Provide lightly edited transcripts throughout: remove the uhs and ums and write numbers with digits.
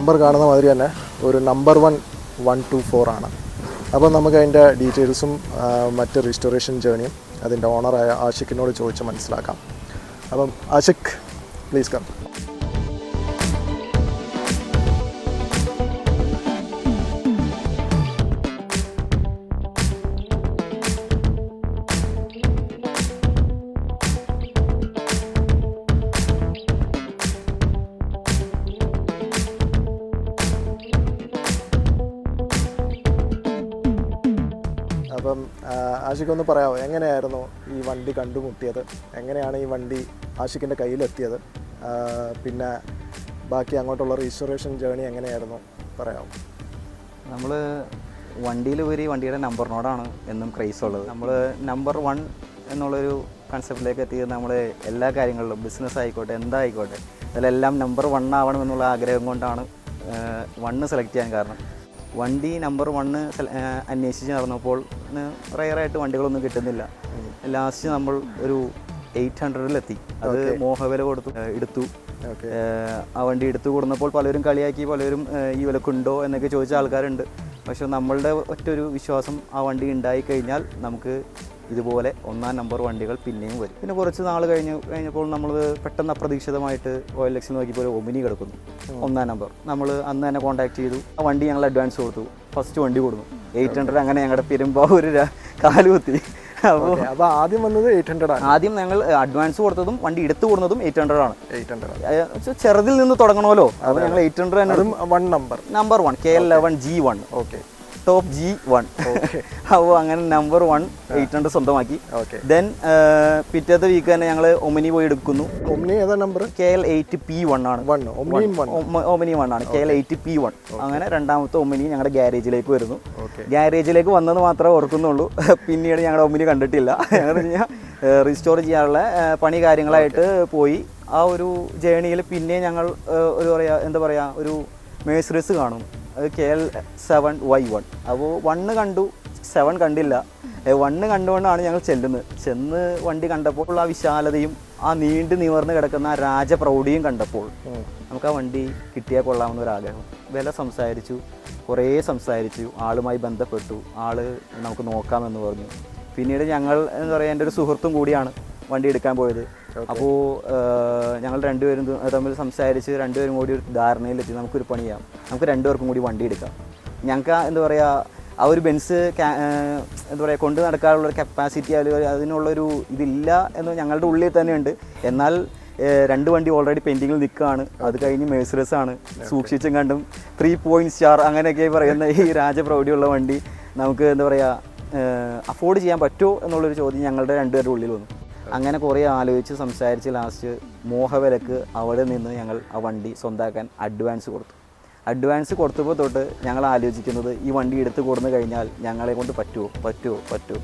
Number കാണുന്ന മാതിരി തന്നെ ഒരു നമ്പർ 124 ആണ്. അപ്പോൾ നമുക്ക് അതിൻ്റെ ഡീറ്റെയിൽസും മറ്റ് റിസ്റ്റോറേഷൻ ജേണിയും അതിൻ്റെ ഓണറായ ആഷിഖിനോട് ചോദിച്ച് മനസ്സിലാക്കാം. അപ്പം ആഷിഖ്, പ്ലീസ് കം. അപ്പം ആഷിഖ് ഒന്ന് പറയാമോ, എങ്ങനെയായിരുന്നു ഈ വണ്ടി കണ്ടുമുട്ടിയത്, എങ്ങനെയാണ് ഈ വണ്ടി ആഷിഖിൻ്റെ കയ്യിലെത്തിയത്, പിന്നെ ബാക്കി അങ്ങോട്ടുള്ള രജിസ്ട്രേഷൻ ജേണി എങ്ങനെയായിരുന്നു പറയാമോ? നമ്മൾ വണ്ടിയിലുപരി വണ്ടിയുടെ നമ്പറിനോടാണ് എന്നും ക്രൈസ് ഉള്ളത്. നമ്മൾ നമ്പർ 1 എന്നുള്ളൊരു കൺസെപ്റ്റിലേക്ക് എത്തിയത് നമ്മൾ എല്ലാ കാര്യങ്ങളിലും ബിസിനസ് ആയിക്കോട്ടെ എന്തായിക്കോട്ടെ അതിലെല്ലാം നമ്പർ 1 ആവണം എന്നുള്ള ആഗ്രഹം കൊണ്ടാണ് 1 സെലക്ട് ചെയ്യാൻ കാരണം. വണ്ടി നമ്പർ 1 അന്വേഷിച്ച് നടന്നപ്പോൾ റയറായിട്ട് വണ്ടികളൊന്നും കിട്ടുന്നില്ല. ലാസ്റ്റ് നമ്മൾ ഒരു 800-ലെത്തി. അത് മോഹവില എടുത്തു. ആ വണ്ടി എടുത്തു കൊടുന്നപ്പോൾ പലരും കളിയാക്കി, പലരും ഈ വിലക്കുണ്ടോ എന്നൊക്കെ ചോദിച്ച ആൾക്കാരുണ്ട്. പക്ഷെ നമ്മളുടെ ഒറ്റൊരു വിശ്വാസം, ആ വണ്ടി ഉണ്ടായിക്കഴിഞ്ഞാൽ നമുക്ക് ഇതുപോലെ 1-ാം നമ്പർ വണ്ടികൾ പിന്നെയും വരും. പിന്നെ കുറച്ച് നാൾ കഴിഞ്ഞപ്പോൾ നമ്മൾ പെട്ടെന്ന് അപ്രതീക്ഷിതമായിട്ട് OLX നോക്കിയപ്പോൾ ഒമിനി കിടക്കുന്നു 1-ാം നമ്പർ. നമ്മൾ അന്ന് തന്നെ കോൺടാക്ട് ചെയ്തു. ആ വണ്ടി ഞങ്ങൾ അഡ്വാൻസ് കൊടുത്തു. ഫസ്റ്റ് വണ്ടി കൊടുത്തു 800. അങ്ങനെ ഞങ്ങളുടെ പെരുമ്പാവൂർ കാലുകുത്തി. അപ്പോൾ ആദ്യം വന്നത് 800 ആണ്. ആദ്യം ഞങ്ങൾ അഡ്വാൻസ് കൊടുത്തതും വണ്ടി എടുത്തു കൊടുക്കുന്നതും 800 ആണ്. 800 ചെറുതിൽ നിന്ന് തുടങ്ങണമല്ലോ. അപ്പോൾ ഞങ്ങൾ 800 number 1 KL11G1. Okay, top G1. അപ്പോൾ അങ്ങനെ നമ്പർ 1 800 സ്വന്തമാക്കി. ദെൻ പിറ്റേത്തെ വീക്ക് തന്നെ ഞങ്ങൾ ഒമിനി പോയി എടുക്കുന്നു. ഒമിനി ഏതാ നമ്പർ? KL8P1 ആണ്. ഒമിനി 1 ആണ്. KL8P1. അങ്ങനെ രണ്ടാമത്തെ ഒമിനി ഞങ്ങളുടെ ഗ്യാരേജിലേക്ക് വരുന്നു. ഗ്യാരേജിലേക്ക് വന്നത് മാത്രമേ ഓർക്കുന്നുള്ളൂ. പിന്നീട് ഞങ്ങളുടെ ഒമിനി കണ്ടിട്ടില്ല. ഞങ്ങൾ റീസ്റ്റോർ ചെയ്യാനുള്ള പണി കാര്യങ്ങളായിട്ട് പോയി. ആ ഒരു ജേണിയിൽ പിന്നെ ഞങ്ങൾ ഒരു മേഴ്സിഡീസ് കാണും. അത് KL7Y1. അപ്പോൾ 1 കണ്ടു, 7 കണ്ടില്ല. 1 കണ്ടുകൊണ്ടാണ് ഞങ്ങൾ ചെന്ന് വണ്ടി കണ്ടപ്പോൾ ആ വിശാലതയും ആ നീണ്ടു നിവർന്ന് കിടക്കുന്ന ആ രാജപ്രൗഢിയും കണ്ടപ്പോൾ നമുക്ക് ആ വണ്ടി കിട്ടിയാൽ കൊള്ളാമെന്ന ഒരാഗ്രഹം. വില സംസാരിച്ചു, കുറേ സംസാരിച്ചു, ആളുമായി ബന്ധപ്പെട്ടു. ആള് നമുക്ക് നോക്കാമെന്ന് പറഞ്ഞു. പിന്നീട് ഞങ്ങൾ എൻ്റെ ഒരു സുഹൃത്തും കൂടിയാണ് വണ്ടി എടുക്കാൻ പോയത്. അപ്പോൾ ഞങ്ങൾ രണ്ടുപേരും തമ്മിൽ സംസാരിച്ച് രണ്ടുപേരും കൂടി ഒരു ധാരണയിലെത്തി, നമുക്കൊരു പണി ചെയ്യാം, നമുക്ക് രണ്ടുപേർക്കും കൂടി വണ്ടി എടുക്കാം. ഞങ്ങൾക്ക് ആ ഒരു ബെൻസ് കൊണ്ടു നടക്കാനുള്ളൊരു കപ്പാസിറ്റി അതിനുള്ളൊരു ഇതില്ല എന്ന് ഞങ്ങളുടെ ഉള്ളിൽ തന്നെയുണ്ട്. എന്നാൽ 2 വണ്ടി ഓൾറെഡി പെൻഡിങ്ങിൽ നിൽക്കുകയാണ്. അത് കഴിഞ്ഞ് മേഴ്സിഡീസ് ആണ്. സൂക്ഷിച്ചും കണ്ടും 3 സ്റ്റാർ അങ്ങനെയൊക്കെ പറയുന്ന ഈ രാജപ്രൗഢിയുള്ള വണ്ടി നമുക്ക് അഫോർഡ് ചെയ്യാൻ പറ്റുമോ എന്നുള്ളൊരു ചോദ്യം ഞങ്ങളുടെ രണ്ടുപേരുടെ ഉള്ളിൽ വന്നു. അങ്ങനെ കുറേ ആലോചിച്ച് സംസാരിച്ച് ലാസ്റ്റ് മോഹവിലക്ക് അവിടെ നിന്ന് ഞങ്ങൾ ആ വണ്ടി സ്വന്തമാക്കാൻ അഡ്വാൻസ് കൊടുത്തു. അഡ്വാൻസ് കൊടുത്തപ്പോൾ തൊട്ട് ഞങ്ങൾ ആലോചിക്കുന്നത് ഈ വണ്ടി എടുത്തു കൊടുന്നു കഴിഞ്ഞാൽ ഞങ്ങളെ കൊണ്ട് പറ്റുമോ.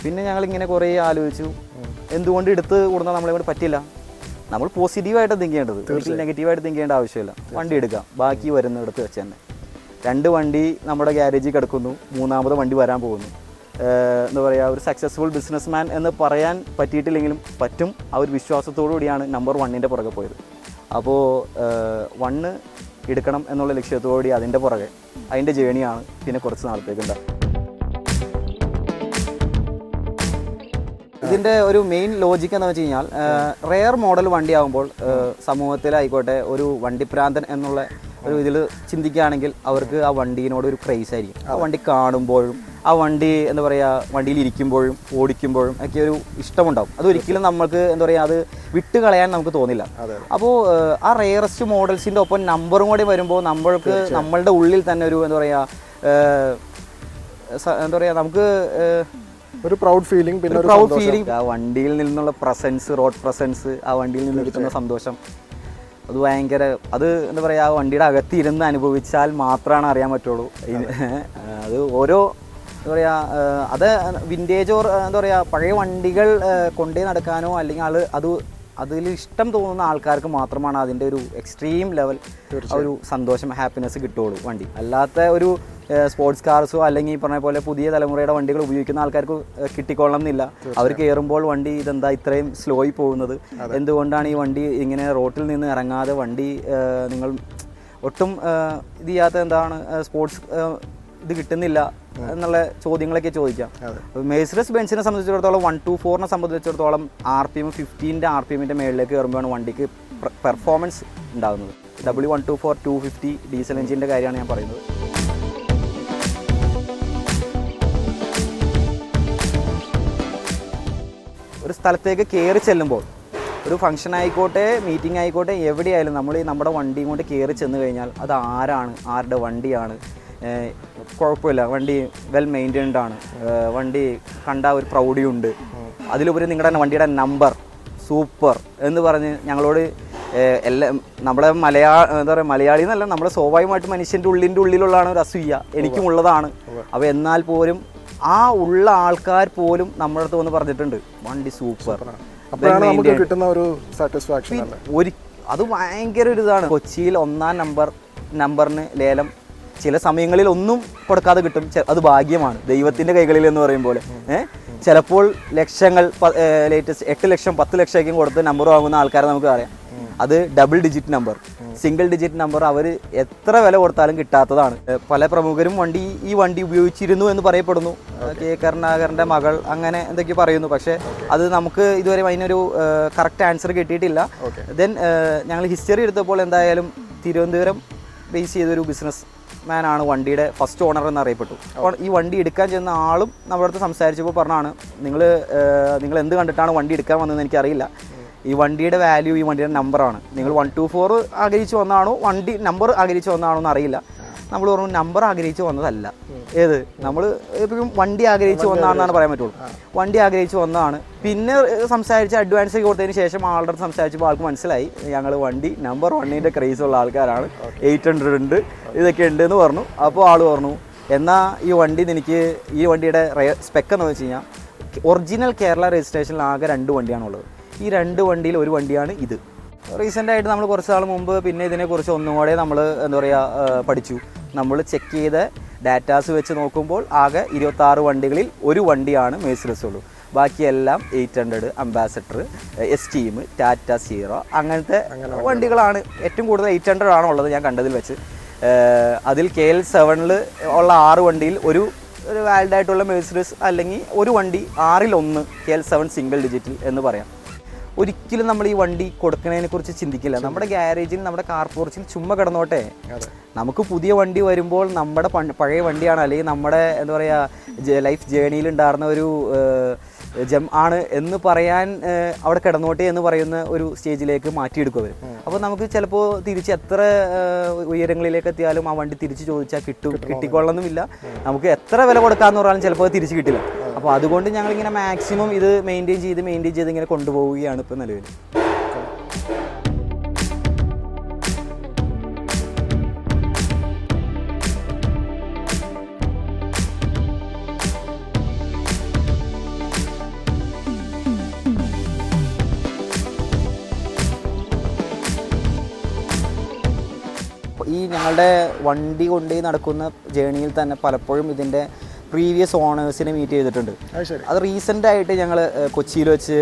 പിന്നെ ഞങ്ങളിങ്ങനെ കുറേ ആലോചിച്ചു, എന്തുകൊണ്ട് എടുത്ത് കൊടുന്നാൽ നമ്മളെ കൊണ്ട് പറ്റില്ല. നമ്മൾ പോസിറ്റീവായിട്ട് തിങ്ക് ചെയ്യേണ്ടത്, ഒരിക്കലും നെഗറ്റീവായിട്ട് തിങ്ക് ചെയ്യേണ്ട ആവശ്യമില്ല. വണ്ടി എടുക്കാം, ബാക്കി വരുന്നിടത്ത് വെച്ച് തന്നെ. 2 വണ്ടി നമ്മുടെ ഗ്യാരേജിൽ കിടക്കുന്നു, 3-ാമത് വണ്ടി വരാൻ പോകുന്നു. ഒരു സക്സസ്ഫുൾ ബിസിനസ് മാൻ എന്ന് പറയാൻ പറ്റിയിട്ടില്ലെങ്കിലും പറ്റും. ആ ഒരു വിശ്വാസത്തോടു കൂടിയാണ് നമ്പർ 1-ൻ്റെ പുറകെ പോയത്. അപ്പോൾ 1 എടുക്കണം എന്നുള്ള ലക്ഷ്യത്തോടുകൂടി അതിൻ്റെ പുറകെ അതിൻ്റെ ജേണിയാണ് പിന്നെ കുറച്ച് നാളത്തേക്കുണ്ടാകും. ഇതിൻ്റെ ഒരു മെയിൻ ലോജിക്ക് എന്ന് വെച്ച് കഴിഞ്ഞാൽ റെയർ മോഡൽ വണ്ടി ആകുമ്പോൾ സമൂഹത്തിലായിക്കോട്ടെ ഒരു വണ്ടിപ്രാന്തൻ എന്നുള്ള ഒരു ഇതിൽ ചിന്തിക്കുകയാണെങ്കിൽ അവർക്ക് ആ വണ്ടീനോട് ഒരു ക്രേസ് ആയിരിക്കും. ആ വണ്ടി കാണുമ്പോഴും ആ വണ്ടി വണ്ടിയിൽ ഇരിക്കുമ്പോഴും ഓടിക്കുമ്പോഴും ഒക്കെ ഒരു ഇഷ്ടമുണ്ടാവും. അതൊരിക്കലും നമുക്ക് അത് വിട്ട് കളയാൻ നമുക്ക് തോന്നില്ല. അപ്പോൾ ആ റെയറസ്റ്റ് മോഡൽസിൻ്റെ ഒപ്പം നമ്പറും കൂടി വരുമ്പോൾ നമ്മളുടെ ഉള്ളിൽ തന്നെ ഒരു നമുക്ക് ഒരു പ്രൗഡ് ഫീലിംഗ്. ആ വണ്ടിയിൽ നിന്നുള്ള റോഡ് പ്രസൻസ്, ആ വണ്ടിയിൽ നിന്ന് കിട്ടുന്ന സന്തോഷം, അത് ഭയങ്കര. അത് ആ വണ്ടിയുടെ അകത്തിരുന്ന് അനുഭവിച്ചാൽ മാത്രമാണ് അറിയാൻ പറ്റുള്ളൂ. അത് ഓരോ അത് വിൻറ്റേജ് പഴയ വണ്ടികൾ കൊണ്ടേ നടക്കാനോ അല്ലെങ്കിൽ അതിൽ ഇഷ്ടം തോന്നുന്ന ആൾക്കാർക്ക് മാത്രമാണ് അതിൻ്റെ ഒരു എക്സ്ട്രീം ലെവൽ ഒരു സന്തോഷം, ഹാപ്പിനെസ് കിട്ടുള്ളൂ വണ്ടി. അല്ലാത്ത ഒരു സ്പോർട്സ് കാർസോ അല്ലെങ്കിൽ പറഞ്ഞ പോലെ പുതിയ തലമുറയുടെ വണ്ടികൾ ഉപയോഗിക്കുന്ന ആൾക്കാർക്ക് കിട്ടിക്കൊള്ളണം എന്നില്ല. അവർ കയറുമ്പോൾ വണ്ടി ഇതെന്താ ഇത്രയും സ്ലോയിൽ പോകുന്നത്, എന്തുകൊണ്ടാണ് ഈ വണ്ടി ഇങ്ങനെ റോട്ടിൽ നിന്ന് ഇറങ്ങാതെ വണ്ടി നിങ്ങൾ ഒട്ടും ഇത് ചെയ്യാത്ത എന്താണ് സ്പോർട്സ് ഇത് കിട്ടുന്നില്ല എന്നുള്ള ചോദ്യങ്ങളൊക്കെ ചോദിക്കാം. മെഴ്സിഡസ് ബെൻസിനെ സംബന്ധിച്ചിടത്തോളം 124 സംബന്ധിച്ചിടത്തോളം RPM 15 RPMൻ്റെ മേളിലേക്ക് കയറുമ്പോഴാണ് വണ്ടിക്ക് പെർഫോമൻസ് ഉണ്ടാകുന്നത്. W124 250 ഡീസൽ എഞ്ചിൻ്റെ കാര്യമാണ് ഞാൻ പറയുന്നത്. ഒരു സ്ഥലത്തേക്ക് കയറി ചെല്ലുമ്പോൾ, ഒരു ഫംഗ്ഷൻ ആയിക്കോട്ടെ മീറ്റിംഗ് ആയിക്കോട്ടെ എവിടെയായാലും നമ്മൾ നമ്മുടെ വണ്ടിയും കൊണ്ട് കയറി ചെന്ന് കഴിഞ്ഞാൽ അത് ആരാണ്, ആരുടെ വണ്ടിയാണ്, കുഴപ്പമില്ല, വണ്ടി വെൽ മെയിൻറ്റൈൻഡ് ആണ്, വണ്ടി കണ്ട ഒരു പ്രൗഢിയുണ്ട്, അതിലുപരി നിങ്ങളുടെ വണ്ടിയുടെ നമ്പർ സൂപ്പർ എന്ന് പറഞ്ഞ് ഞങ്ങളോട് എല്ലാം നമ്മളെ എന്താ പറയുക, മലയാളി എന്നല്ല, നമ്മുടെ സ്വാഭാവികമായിട്ട് മനുഷ്യൻ്റെ ഉള്ളിലുള്ളതാണ് ഒരു അസൂയ, എനിക്കും ഉള്ളതാണ്. അപ്പോൾ എന്നാൽ പോലും ആ ഉള്ള ആൾക്കാർ പോലും നമ്മുടെ അടുത്ത് വന്ന് പറഞ്ഞിട്ടുണ്ട് വണ്ടി സൂപ്പർ. അത് ഭയങ്കര ഒരു ഇതാണ്. കൊച്ചിയിൽ 1-ാം നമ്പറിന് ലേലം ചില സമയങ്ങളിൽ ഒന്നും കൊടുക്കാതെ കിട്ടും, അത് ഭാഗ്യമാണ്, ദൈവത്തിൻ്റെ കൈകളിൽ എന്ന് പറയും പോലെ. ചിലപ്പോൾ ലക്ഷങ്ങൾ, ലേറ്റസ്റ്റ് 8 ലക്ഷം 10 ലക്ഷമൊക്കെ കൊടുത്ത് നമ്പർ വാങ്ങുന്ന ആൾക്കാരെ നമുക്ക് അറിയാം. അത് double digit number, single digit number അവർ എത്ര വില കൊടുത്താലും കിട്ടാത്തതാണ്. പല പ്രമുഖരും ഈ വണ്ടി ഉപയോഗിച്ചിരുന്നു എന്ന് പറയപ്പെടുന്നു. കെ കരുണാകരൻ്റെ മകൾ അങ്ങനെ എന്തൊക്കെയോ പറയുന്നു. പക്ഷേ അത് നമുക്ക് ഇതുവരെ അതിനൊരു കറക്റ്റ് ആൻസർ കിട്ടിയിട്ടില്ല. ദെൻ ഞങ്ങൾ ഹിസ്റ്ററി എടുത്തപ്പോൾ എന്തായാലും തിരുവനന്തപുരം ബേസ് ചെയ്തൊരു ബിസിനസ് മാനാണ് വണ്ടിയുടെ ഫസ്റ്റ് ഓണർ എന്നറിയപ്പെട്ടു. അപ്പോൾ ഈ വണ്ടി എടുക്കാൻ ചെന്ന ആളും നമ്മുടെ അടുത്ത് സംസാരിച്ചപ്പോൾ പറഞ്ഞാണ്, നിങ്ങൾ എന്ത് കണ്ടിട്ടാണ് വണ്ടി എടുക്കാൻ വന്നതെന്ന് എനിക്കറിയില്ല, ഈ വണ്ടിയുടെ വാല്യൂ ഈ വണ്ടിയുടെ നമ്പറാണ്. നിങ്ങൾ 124 ആഗ്രഹിച്ച് വന്നതാണോ, വണ്ടി നമ്പർ ആഗ്രഹിച്ച് വന്നതാണോ എന്ന് അറിയില്ല. നമ്മൾ പറഞ്ഞു നമ്പർ ആഗ്രഹിച്ച് വന്നതല്ല. ഏത് നമ്മൾ ഇപ്പം വണ്ടി ആഗ്രഹിച്ച് വന്നതാണെന്നാണ് പറയാൻ പറ്റുള്ളൂ. വണ്ടി ആഗ്രഹിച്ച് വന്നതാണ്. പിന്നെ സംസാരിച്ച് അഡ്വാൻസ് കൊടുത്തതിന് ശേഷം ആളുടെ അടുത്ത് സംസാരിച്ചപ്പോൾ ആൾക്ക് മനസ്സിലായി ഞങ്ങൾ വണ്ടി നമ്പർ 1ൻ്റെ ക്രേസുള്ള ആൾക്കാരാണ്, 800 ഉണ്ട്, ഇതൊക്കെ ഉണ്ട് എന്ന് പറഞ്ഞു. അപ്പോൾ ആൾ പറഞ്ഞു എന്നാൽ ഈ വണ്ടി എനിക്ക്, ഈ വണ്ടിയുടെ സ്പെക്ക് എന്ന് വെച്ച് കഴിഞ്ഞാൽ ഒറിജിനൽ കേരള രജിസ്ട്രേഷനിൽ ആകെ 2 വണ്ടിയാണുള്ളത്. ഈ 2 വണ്ടിയിൽ ഒരു വണ്ടിയാണ് ഇത്. റീസെൻ്റായിട്ട് നമ്മൾ കുറച്ച് നാൾ മുമ്പ് പിന്നെ ഇതിനെക്കുറിച്ച് ഒന്നും കൂടെ നമ്മൾ എന്താ പറയുക പഠിച്ചു. നമ്മൾ ചെക്ക് ചെയ്ത ഡാറ്റാസ് വെച്ച് നോക്കുമ്പോൾ ആകെ 26 വണ്ടികളിൽ ഒരു വണ്ടിയാണ് മെഴ്സിഡസ് ഉള്ളൂ. ബാക്കിയെല്ലാം 800, അംബാസഡർ, എസ്റ്റീം, ടാറ്റ സീറോ അങ്ങനത്തെ വണ്ടികളാണ്. ഏറ്റവും കൂടുതൽ 800 ആണുള്ളത് ഞാൻ കണ്ടതിൽ വെച്ച്. അതിൽ KL7 ഉള്ള 6 വണ്ടിയിൽ ഒരു വാലിഡ് ആയിട്ടുള്ള മെഴ്സിഡസ് അല്ലെങ്കിൽ ഒരു വണ്ടി 6-ൽ 1 KL7 സിംഗിൾ ഡിജിറ്റിൽ എന്ന് പറയാം. ഒരിക്കലും നമ്മൾ ഈ വണ്ടി കൊടുക്കുന്നതിനെ കുറിച്ച് ചിന്തിക്കില്ല. നമ്മുടെ ഗ്യാരേജിൽ, നമ്മുടെ കാർ പോർച്ചിൽ ചുമ്മാ കിടന്നോട്ടെ. നമുക്ക് പുതിയ വണ്ടി വരുമ്പോൾ നമ്മുടെ പഴയ വണ്ടിയാണ് അല്ലെങ്കിൽ നമ്മുടെ എന്താ പറയുക ലൈഫ് ജേണിയിൽ ഉണ്ടായിരുന്ന ഒരു ജം ആണ് എന്ന് പറയാൻ അവിടെ കിടന്നോട്ടെ എന്ന് പറയുന്ന ഒരു സ്റ്റേജിലേക്ക് മാറ്റിയെടുക്കും അവർ. അപ്പോൾ നമുക്ക് ചിലപ്പോൾ തിരിച്ച് എത്ര ഉയരങ്ങളിലേക്ക് എത്തിയാലും ആ വണ്ടി തിരിച്ച് ചോദിച്ചാൽ കിട്ടിക്കൊള്ളണമെന്നില്ല. നമുക്ക് എത്ര വില കൊടുക്കാമെന്ന് പറഞ്ഞാലും ചിലപ്പോൾ തിരിച്ച് കിട്ടില്ല. അപ്പോൾ അതുകൊണ്ട് ഞങ്ങളിങ്ങനെ മാക്സിമം ഇത് മെയിൻറ്റെയിൻ ചെയ്ത് ഇങ്ങനെ കൊണ്ടുപോവുകയാണ് ഇപ്പോൾ നിലവിൽ. ഈ ഞങ്ങളുടെ വണ്ടി കൊണ്ടുപോയി നടക്കുന്ന ജേണിയിൽ തന്നെ പലപ്പോഴും ഇതിൻ്റെ പ്രീവിയസ് ഓണേഴ്സിനെ മീറ്റ് ചെയ്തിട്ടുണ്ട്. അത് റീസെൻ്റായിട്ട് ഞങ്ങൾ കൊച്ചിയിൽ വെച്ച്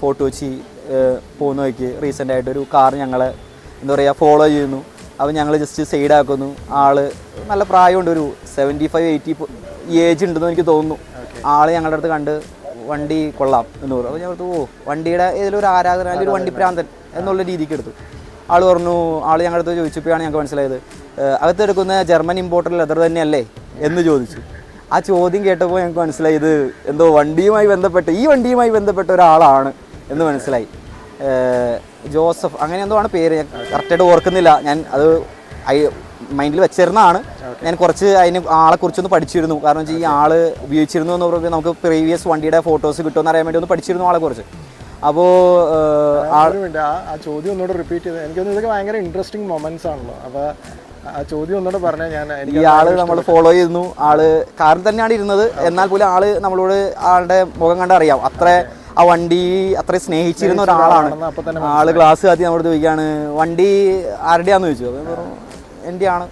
ഫോർട്ട് കൊച്ചി പോകുന്ന വഴിക്ക് റീസെൻ്റായിട്ട് ഒരു കാർ ഞങ്ങളെ എന്താ പറയുക ഫോളോ ചെയ്യുന്നു. അപ്പോൾ ഞങ്ങൾ ജസ്റ്റ് സൈഡാക്കുന്നു. ആൾ നല്ല പ്രായമുണ്ട്, ഒരു 75-80 ഏജ് ഉണ്ടെന്ന് എനിക്ക് തോന്നുന്നു. ആൾ ഞങ്ങളുടെ അടുത്ത് കണ്ട് വണ്ടി കൊള്ളാം എന്ന് പറഞ്ഞു. അപ്പോൾ ഞങ്ങൾ വണ്ടിയുടെ ഏതൊരു ആരാധന, അല്ലെങ്കിൽ ഒരു വണ്ടി പ്രാന്തൻ എന്നുള്ള രീതിക്ക് എടുത്തു. ആൾ പറഞ്ഞു, ആൾ ഞങ്ങളുടെ അടുത്ത് ചോദിച്ചപ്പോഴാണ് ഞങ്ങൾക്ക് മനസ്സിലായത് അകത്തെടുക്കുന്ന ജർമ്മൻ ഇമ്പോർട്ടർ ലെതർ തന്നെയല്ലേ എന്ന് ചോദിച്ചു. ആ ചോദ്യം കേട്ടപ്പോൾ ഞങ്ങൾക്ക് മനസ്സിലായി ഇത് എന്തോ ഈ വണ്ടിയുമായി ബന്ധപ്പെട്ട ഒരാളാണ് എന്ന് മനസ്സിലായി. ജോസഫ് അങ്ങനെ എന്തോ ആണ് പേര്, ഞാൻ കറക്റ്റായിട്ട് ഓർക്കുന്നില്ല. ഞാൻ അത് മൈൻഡിൽ വെച്ചിരുന്നതാണ്. ഞാൻ കുറച്ച് ആളെക്കുറിച്ചൊന്ന് പഠിച്ചിരുന്നു. കാരണം വെച്ചാൽ ഈ ആൾ ഉപയോഗിച്ചിരുന്നു എന്ന് പറയുമ്പോൾ നമുക്ക് പ്രീവിയസ് വണ്ടിയുടെ ഫോട്ടോസ് കിട്ടുമെന്ന് അറിയാൻ വേണ്ടി ഒന്ന് പഠിച്ചിരുന്നു ആളെക്കുറിച്ച്. അപ്പോൾ ആ ചോദ്യം ഒന്നുകൂടെ റിപ്പീറ്റ് ചെയ്ത് എനിക്കൊന്നും ഇതൊക്കെ ഭയങ്കര ഇൻട്രസ്റ്റിംഗ് മൊമെന്റ്സ് ആണല്ലോ. അപ്പോൾ ആ ചോദ്യം ഒന്നുകൂടെ പറഞ്ഞാൽ ഞാൻ ഈ ആള് നമ്മൾ ഫോളോ ചെയ്യുന്നു. ആള് കാറിൽ തന്നെയാണ് ഇരുന്നത്. എന്നാൽ പോലും ആള് നമ്മളോട് ആളുടെ മുഖം കണ്ടറിയാം ആ വണ്ടി അത്രയും സ്നേഹിച്ചിരുന്ന ഒരാളാണ്. ആള് ഗ്ലാസ് കാത്തി നമ്മളോട് ചോദിക്കുകയാണ് വണ്ടി ആരുടെയാന്ന് ചോദിച്ചു. അപ്പോൾ എൻ്റെ ആണ്.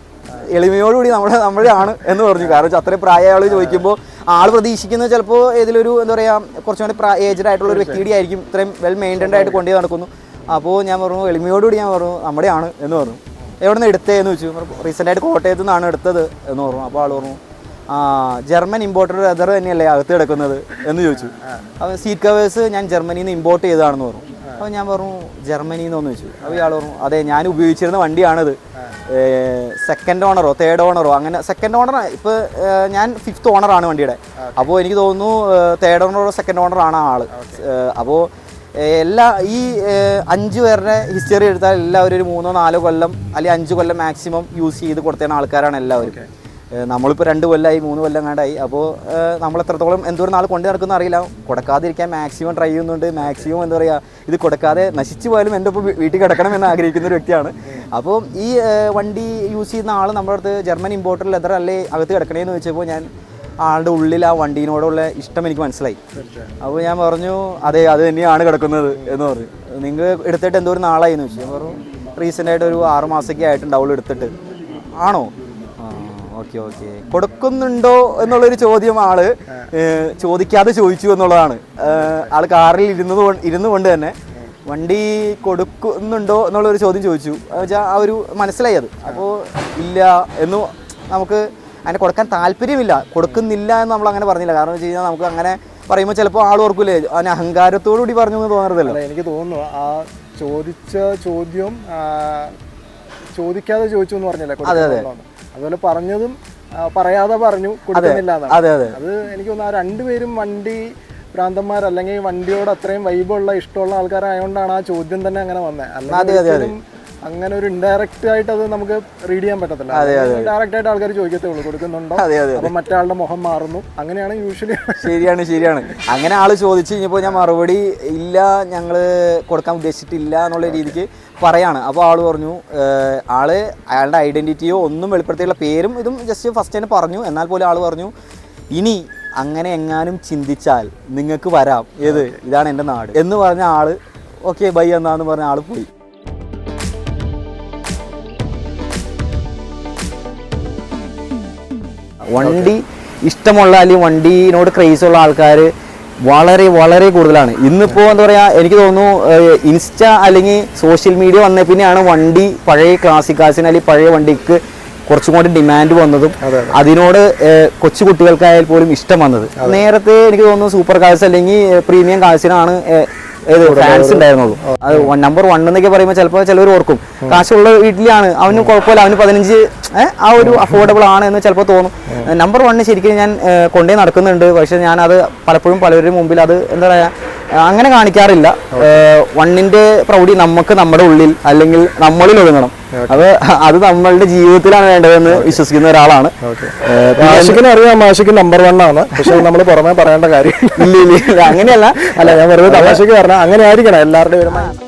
എളിമയോടുകൂടി നമ്മുടെ ആണ് എന്ന് പറഞ്ഞു. കാരണം വെച്ചാൽ അത്രയും പ്രായ ആൾ ചോദിക്കുമ്പോൾ ആൾ പ്രതീക്ഷിക്കുന്നത് ചിലപ്പോൾ ഏതിലൊരു എന്താ പറയുക കുറച്ചും കൂടി ഏജ്ഡ് ആയിട്ടുള്ള ഒരു വ്യക്തിയുടെ ആയിരിക്കും. ഇത്രയും വെൽ മെയിൻറ്റൈൻഡ് ആയിട്ട് കൊണ്ടുപോയി നടക്കുന്നു. അപ്പോൾ ഞാൻ പറഞ്ഞു, എളിമയോടുകൂടി ഞാൻ പറഞ്ഞു നമ്മുടെ ആണ് എന്ന് പറഞ്ഞു. എവിടെ നിന്ന് എടുത്തതെന്ന് ചോദിച്ചു. റീസെൻ്റായിട്ട് കോട്ടയത്തു നിന്നാണ് എടുത്തത് എന്ന് പറഞ്ഞു. അപ്പോൾ ആൾ പറഞ്ഞു ജർമ്മൻ ഇമ്പോർട്ടഡ് ലെതർ തന്നെയല്ലേ അകത്ത് കിടക്കുന്നത് എന്ന് ചോദിച്ചു. അപ്പോൾ സീറ്റ് കവേഴ്സ് ഞാൻ ജർമ്മനിയിൽ നിന്ന് ഇമ്പോർട്ട് ചെയ്തതാണെന്ന് പറഞ്ഞു. അപ്പോൾ ഞാൻ പറഞ്ഞു ജർമ്മനിയിൽ നിന്നൊന്ന് ചോദിച്ചു. അപ്പോൾ ഇയാൾ പറഞ്ഞു അതെ ഞാൻ ഉപയോഗിച്ചിരുന്ന വണ്ടിയാണിത്, സെക്കൻഡ് ഓണറോ തേർഡ് ഓണറോ അങ്ങനെ. സെക്കൻഡ് ഓണർ ഇപ്പോൾ ഞാൻ 5th ഓണറാണ് വണ്ടിയുടെ. അപ്പോൾ എനിക്ക് തോന്നുന്നു തേർഡ് ഓണറോ സെക്കൻഡ് ഓണറാണ് ആൾ. അപ്പോൾ ഈ 5 പേരുടെ ഹിസ്റ്ററി എടുത്താൽ എല്ലാവരും ഒരു 3-4 കൊല്ലം അല്ലെങ്കിൽ 5 കൊല്ലം മാക്സിമം യൂസ് ചെയ്ത് കൊടുത്തേണ്ട ആൾക്കാരാണ് എല്ലാവരും. നമ്മളിപ്പോൾ 2 കൊല്ലമായി 3 കൊല്ലം കണ്ടായി. അപ്പോൾ നമ്മൾ എത്രത്തോളം എന്തോരം നാൾ കൊണ്ടു നടക്കുന്ന അറിയില്ല. കൊടുക്കാതിരിക്കാൻ മാക്സിമം ട്രൈ ചെയ്യുന്നുണ്ട്. മാക്സിമം എന്താ പറയുക, ഇത് കൊടുക്കാതെ നശിച്ചു പോയാലും എൻ്റെ ഒപ്പം വീട്ടിൽ കിടക്കണം എന്ന് ആഗ്രഹിക്കുന്ന ഒരു വ്യക്തിയാണ്. അപ്പോൾ ഈ വണ്ടി യൂസ് ചെയ്യുന്ന ആൾ നമ്മുടെ അടുത്ത് ജർമ്മൻ ഇമ്പോർട്ടഡ് ലെതർ അല്ലേ അകത്ത് കിടക്കണേന്ന് വെച്ചപ്പോൾ ഞാൻ ആളുടെ ഉള്ളിൽ ആ വണ്ടീനോടുള്ള ഇഷ്ടം എനിക്ക് മനസ്സിലായി. അപ്പോൾ ഞാൻ പറഞ്ഞു അതെ അത് തന്നെയാണ് കിടക്കുന്നത് എന്ന് പറഞ്ഞു. നിങ്ങൾ എടുത്തിട്ട് എന്തോരം നാളായി എന്ന് വെച്ചു. ഞാൻ പറഞ്ഞു റീസെൻ്റായിട്ട് ഒരു 6 മാസമൊക്കെ ആയിട്ടുണ്ടാവുള്ളൂ എടുത്തിട്ട്. ആണോ? Okay okay. കൊടുക്കുന്നുണ്ടോ എന്നുള്ളൊരു ചോദ്യം ആള് ചോദിക്കാതെ ചോദിച്ചു എന്നുള്ളതാണ്. ആൾ കാറിൽ ഇരുന്നു കൊണ്ട് തന്നെ വണ്ടി കൊടുക്കുന്നുണ്ടോ എന്നുള്ളൊരു ചോദ്യം ചോദിച്ചു. വെച്ചാൽ ആ ഒരു മനസ്സിലായി അത്. അപ്പോൾ ഇല്ല എന്ന് നമുക്ക് അങ്ങനെ കൊടുക്കാൻ താല്പര്യമില്ല, കൊടുക്കുന്നില്ല എന്ന് നമ്മൾ അങ്ങനെ പറഞ്ഞില്ല. കാരണം വെച്ച് കഴിഞ്ഞാൽ നമുക്ക് അങ്ങനെ പറയുമ്പോൾ ചിലപ്പോൾ ആൾ ഓർക്കൂലേ അതിന് അഹങ്കാരത്തോടു കൂടി പറഞ്ഞു എന്ന് തോന്നരുതല്ലോ. എനിക്ക് തോന്നുന്നു ആ ചോദിച്ച ചോദ്യം ചോദിക്കാതെ ചോദിച്ചു എന്ന് പറഞ്ഞില്ലേ. അതെ അതെ. അതുപോലെ പറഞ്ഞതും പറയാതെ പറഞ്ഞു കൊടുക്കുന്നില്ല. അത് എനിക്ക് തോന്നുന്നു ആ 2 പേരും വണ്ടി ഭ്രാന്തന്മാരല്ലെങ്കിൽ വണ്ടിയോട് അത്രയും വൈബുള്ള ഇഷ്ടമുള്ള ആൾക്കാരായതുകൊണ്ടാണ് ആ ചോദ്യം തന്നെ അങ്ങനെ വന്നത്. അല്ലെങ്കിൽ അങ്ങനെ ഒരു ഇൻഡയറക്റ്റ് ആയിട്ട് അത് നമുക്ക് റീഡ് ചെയ്യാൻ പറ്റത്തില്ല. ഡയറക്റ്റ് ആയിട്ട് ആൾക്കാർ ചോദിക്കത്തേ ഉള്ളൂ കൊടുക്കുന്നുണ്ടോ, അപ്പൊ മറ്റാളുടെ മുഖം മാറുന്നു. അങ്ങനെയാണ് യൂഷ്വലി. ശരിയാണ്. അങ്ങനെ ആള് ചോദിച്ചു കഴിഞ്ഞപ്പോൾ ഞാൻ മറുപടി ഇല്ല, ഞങ്ങൾ കൊടുക്കാൻ ഉദ്ദേശിച്ചിട്ടില്ല എന്നുള്ള രീതിക്ക് പറയാണ്. അപ്പോൾ ആൾ പറഞ്ഞു അയാളുടെ ഐഡന്റിറ്റിയോ ഒന്നും വെളിപ്പെടുത്തിയുള്ള പേരും ഇതും ജസ്റ്റ് ഫസ്റ്റ് തന്നെ പറഞ്ഞു. എന്നാൽ പോലും ആൾ പറഞ്ഞു ഇനി അങ്ങനെ എങ്ങാനും ചിന്തിച്ചാൽ നിങ്ങൾക്ക് വരാം, ഇതാണ് എൻ്റെ നാട് എന്ന് പറഞ്ഞ ആള് ഓക്കെ ബൈ എന്നാന്ന് പറഞ്ഞ ആള് പോയി. വണ്ടി ഇഷ്ടമുള്ള അല്ലെങ്കിൽ വണ്ടീനോട് ക്രേസ് ഉള്ള ആൾക്കാർ വളരെ വളരെ കൂടുതലാണ്. ഇന്നിപ്പോൾ എന്താ പറയുക, എനിക്ക് തോന്നുന്നു ഇൻസ്റ്റ അല്ലെങ്കിൽ സോഷ്യൽ മീഡിയ വന്ന പിന്നെയാണ് വണ്ടി പഴയ ക്ലാസിക് കാഴ്സിന് അല്ലെങ്കിൽ പഴയ വണ്ടിക്ക് കുറച്ചും കൂടി ഡിമാൻഡ് വന്നതും അതിനോട് കൊച്ചു കുട്ടികൾക്കായാൽ പോലും ഇഷ്ടം വന്നത്. നേരത്തെ എനിക്ക് തോന്നുന്നു സൂപ്പർ കാഴ്സ് അല്ലെങ്കിൽ പ്രീമിയം കാഴ്സിനാണ് ഫാൻസ് ഉണ്ടായിരുന്നുള്ളൂ. അത് നമ്പർ 1 എന്നൊക്കെ പറയുമ്പോൾ ചിലപ്പോൾ ചിലവർ ഓർക്കും കാശുള്ള വീട്ടിലാണ് അവന് കുഴപ്പമില്ല, അവന് 15 ആ ഒരു അഫോർഡബിൾ ആണ് എന്ന് ചിലപ്പോൾ തോന്നും. നമ്പർ 1 ശരിക്കും ഞാൻ കൊണ്ടേ നടക്കുന്നുണ്ട്. പക്ഷെ ഞാനത് പലപ്പോഴും പലരുടെ മുമ്പിൽ അത് എന്താ പറയുക അങ്ങനെ കാണിക്കാറില്ല. 1ന്റെ പ്രൗഢി നമുക്ക് നമ്മുടെ ഉള്ളിൽ അല്ലെങ്കിൽ നമ്മളിൽ ഒതുങ്ങണം. അത് നമ്മളുടെ ജീവിതത്തിലാണ് വേണ്ടതെന്ന് വിശ്വസിക്കുന്ന ഒരാളാണ്. ആഷിക്കിനെ അറിയാം, ആഷിക്ക് നമ്പർ 1 ആണ്. പക്ഷെ നമ്മൾ പുറമെ പറയേണ്ട കാര്യം ഇല്ല അങ്ങനെയല്ല. ഞാൻ വെറുതെ തമാശക്ക് പറഞ്ഞാൽ അങ്ങനെ ആയിരിക്കണം എല്ലാവരുടെയും.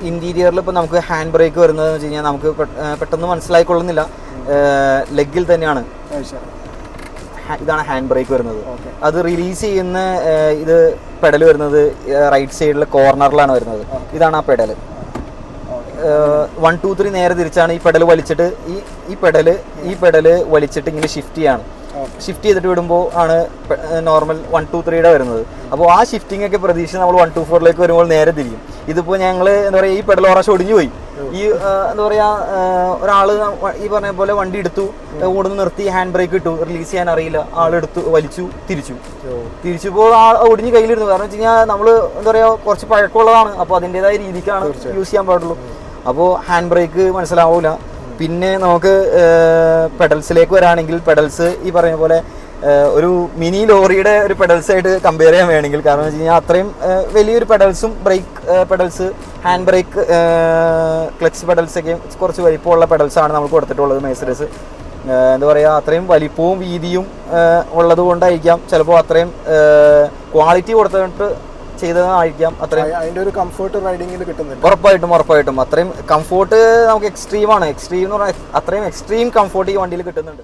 ഇന്റീരിയറിൽ ഇപ്പോൾ നമുക്ക് ഹാൻഡ് ബ്രേക്ക് വരുന്നതെന്ന് വെച്ച് കഴിഞ്ഞാൽ നമുക്ക് പെട്ടെന്ന് മനസ്സിലായിക്കൊള്ളുന്നില്ല. ലെഗിൽ തന്നെയാണ് ഇതാണ് ഹാൻഡ് ബ്രേക്ക് വരുന്നത്. അത് റിലീസ് ചെയ്യുന്ന ഇത് പെഡൽ വരുന്നത് റൈറ്റ് സൈഡിലെ കോർണറിലാണ് വരുന്നത്. ഇതാണ് ആ പെഡൽ. 1 2 3 നേരെ തിരിച്ചാണ് ഈ പെഡൽ വലിച്ചിട്ട് ഈ പെഡല് വലിച്ചിട്ട് ഇങ്ങനെ ഷിഫ്റ്റ് ചെയ്യാണ്. ഷിഫ്റ്റ് ചെയ്തിട്ട് വിടുമ്പോൾ ആണ് നോർമൽ 1 2 3യുടെ വരുന്നത്. അപ്പോൾ ആ ഷിഫ്റ്റിംഗ് ഒക്കെ പ്രതീക്ഷിച്ച് നമ്മൾ 1 2 4ലേക്ക് വരുമ്പോൾ നേരെ തിരിയും. ഇതിപ്പോൾ ഞങ്ങൾ എന്താ പറയുക ഈ പെഡൽ പ്രാവശ്യം ഒടിഞ്ഞു പോയി. ഈ എന്താ പറയുക ഒരാൾ ഈ പറഞ്ഞ പോലെ വണ്ടി എടുത്തു, ഓടുന്ന് നിർത്തി, ഹാൻഡ് ബ്രേക്ക് ഇട്ടു, റിലീസ് ചെയ്യാൻ അറിയില്ല, ആളെടുത്തു വലിച്ചു തിരിച്ചപ്പോൾ ആ ഒടിഞ്ഞ് കയ്യിലിരുന്നു. കാരണം വെച്ച് കഴിഞ്ഞാൽ നമ്മൾ എന്താ പറയുക കുറച്ച് പഴക്കമുള്ളതാണ്. അപ്പോൾ അതിൻ്റെതായ രീതിക്കാണ് യൂസ് ചെയ്യാൻ പാടുള്ളൂ. അപ്പോൾ ഹാൻഡ് ബ്രേക്ക് മനസ്സിലാവില്ല. പിന്നെ നമുക്ക് പെഡൽസിലേക്ക് വരാണെങ്കിൽ പെഡൽസ് ഈ പറഞ്ഞ പോലെ ഒരു മിനി ലോറിയുടെ ഒരു പെഡൽസ് ആയിട്ട് കമ്പയർ ചെയ്യാൻ വേണമെങ്കിൽ, കാരണം വെച്ച് കഴിഞ്ഞാൽ അത്രയും വലിയൊരു പെഡൽസും brake pedals, hand brake, clutch പെഡൽസൊക്കെ കുറച്ച് വലിപ്പമുള്ള പെഡൽസാണ് നമുക്ക് കൊടുത്തിട്ടുള്ളത്. മെഴ്സിഡസ് എന്താ പറയുക അത്രയും വലിപ്പവും വീതിയും ഉള്ളത് കൊണ്ടായിരിക്കാം ചിലപ്പോൾ അത്രയും ക്വാളിറ്റി കൊടുത്തിട്ട് ചെയ്തതായിരിക്കാം അത്രയും. അതിന്റെ ഒരു കംഫർട്ട് റൈഡിങ്ങിൽ കിട്ടുന്നില്ല. ഉറപ്പായിട്ടും അത്രയും കംഫോർട്ട് നമുക്ക് എക്സ്ട്രീം എന്ന് പറഞ്ഞാൽ അത്രയും എക്സ്ട്രീം കംഫോർട്ട് ഈ വണ്ടിയിൽ കിട്ടുന്നുണ്ട്.